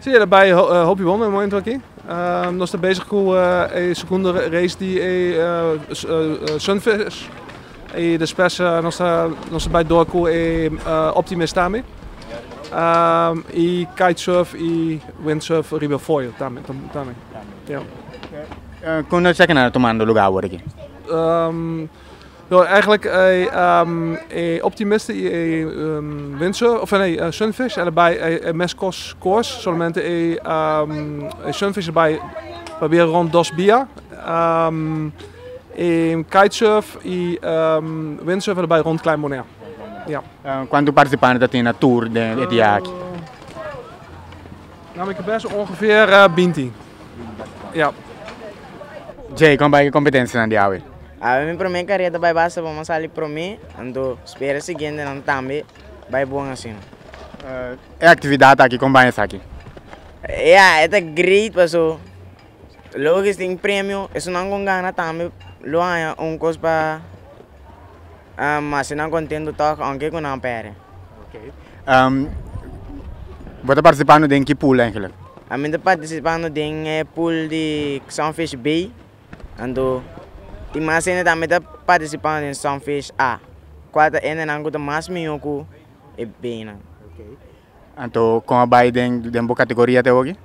Zie je daarbij Hopi Won, momento aqui. Nós estamos bezig com a segunda race de Sunfish. E depois nós estamos bij door com Optimus também. E kitesurf e windsurf riba foil também. Ja. Quando você está tomando lugar agora aqui? Eigenlijk Optimist e windsurf, of nee, Sunfish. En daarbij Mescos course. Solamente Sunfish erbij proberen rond Dos Bia. Kitesurf e windsurf erbij rond Klein Bonaire. Ja. Quanto participanten tem na tour de Etiaak? Nou, ik heb best ongeveer 20. Ja. Jay, como vai a competência na dia? A mim para mim careta vai basta para mas ali para mim, ando espera seguinte não também vai bom assim. É atividade aqui, como vai aqui? É great passo. Logo tem prêmio, isso não gana também. Lo há coisa para mas não contento toque aunque com não pere. Okay. Você está participando de que pool eigenlijk? A mim estou participando de pool de Sunfish Bay, ando tem mais ainda também está participando em Sunfish A. Quatro ainda não gosta mais minhoco e bem. Okay. Então, como vai de boa categoria até hoje?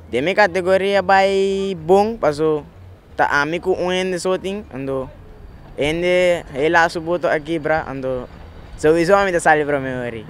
De minha categoria vai bom, passo tá amigo ainda só tem, ando ainda ela suporta aqui bra, ando sowieso a mim tá sali para mim hoje.